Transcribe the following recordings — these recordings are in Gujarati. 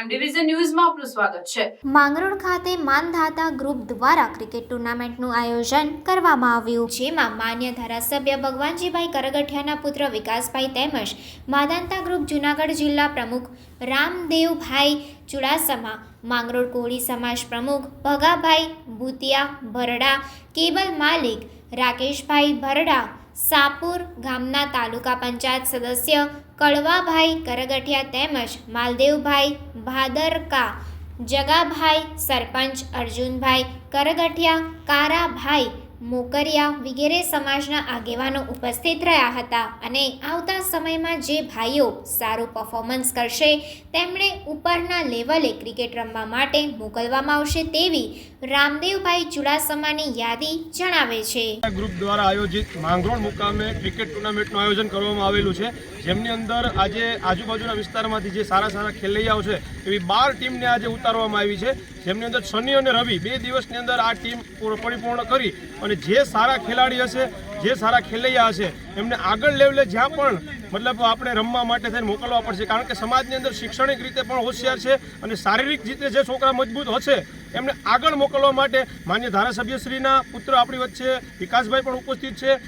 એમ ડિવિઝન ન્યૂઝમાં આપનું સ્વાગત છે। માંગરોળ ખાતે માનધાતા ગ્રુપ દ્વારા ક્રિકેટ ટુર્નામેન્ટનું આયોજન કરવામાં આવ્યું, જેમાં માન્ય ધારાસભ્ય ભગવાનજીભાઈ કરગઠિયાના પુત્ર વિકાસભાઈ તેમજ માધાતા ગ્રુપ જૂનાગઢ જિલ્લા પ્રમુખ રામદેવભાઈ ચુડાસમા, માંગરોળ કોળી સમાજ પ્રમુખ ભગાભાઈ ભૂતિયા ભરડા, કેબલ માલિક રાકેશભાઈ ભરડા, સાપુર ગામના તાલુકા પંચાયત સદસ્ય કડવાભાઈ કરગઠિયા તેમજ માલદેવભાઈ ભાદરકા, જગાભાઈ સરપંચ અર્જુનભાઈ કરગઠિયા, કારાભાઈ મોકરિયા વગેરે સમાજના આગેવાનો ઉપસ્થિત રહ્યા હતા અને આવતા સમયમાં જે ભાઈઓ સારું પરફોર્મન્સ કરશે તેમણે ઉપરના લેવલે ક્રિકેટ રમવા માટે મોકલવામાં આવશે તેવી રામદેવભાઈ ચુડાસમાની યાદી જણાવે છે। ગ્રુપ દ્વારા આયોજિત માંગરોળ મુકામે ક્રિકેટ ટુર્નામેન્ટનું આયોજન કરવામાં આવેલું છે, જેમની અંદર આજે આજુબાજુના વિસ્તારમાંથી જે સારા ખેલૈયાઓ છે એવી 12 ટીમને આજે ઉતારવામાં આવી છે, જેમની અંદર શનિ અને રવિ 2 દિવસની અંદર આ ટીમ પરિપૂર્ણ કરી અને જે સારા ખેલાડી હશે, જે સારા ખેલૈયા હશે એમને આગળ લેવલે જ્યાં પણ મતલબ આપણે રમવા માટે થઈને મોકલવા પડશે, કારણ કે સમાજની અંદર શૈક્ષણિક રીતે પણ હોશિયાર છે અને શારીરિક રીતે જે છોકરા મજબૂત હશે એમને આગળ મોકલવા માટે માન્ય ધારાસભ્યશ્રીના પુત્ર આપણી વચ્ચે વિકાસભાઈ પણ ઉપસ્થિત છે,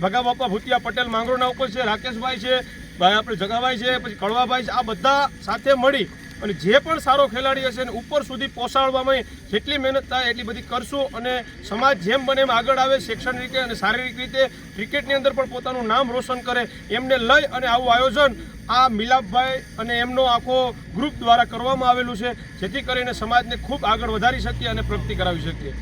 ભગાબાપા ભૂતિયા પટેલ માંગરોળના ઉપસ્થિત છે, રાકેશભાઈ છે, આપણે જગાભાઈ છે, પછી કડવાભાઈ છે, આ બધા સાથે મળી અને જે પણ સારો ખેલાડી હશે એને ઉપર સુધી પહોંચાડવામાં જેટલી મહેનત થાય એટલી બધી કરશું અને સમાજ જેમ બને એમ આગળ આવે, શૈક્ષણિક રીતે અને શારીરિક રીતે ક્રિકેટની અંદર પણ પોતાનું નામ રોશન કરે એમને લઈ અને આવું આયોજન આ મિલાપભાઈ અને એમનો આખો ગ્રુપ દ્વારા કરવામાં આવેલું છે, જેથી કરીને સમાજને ખૂબ આગળ વધારી શકીએ અને પ્રગતિ કરાવી શકીએ।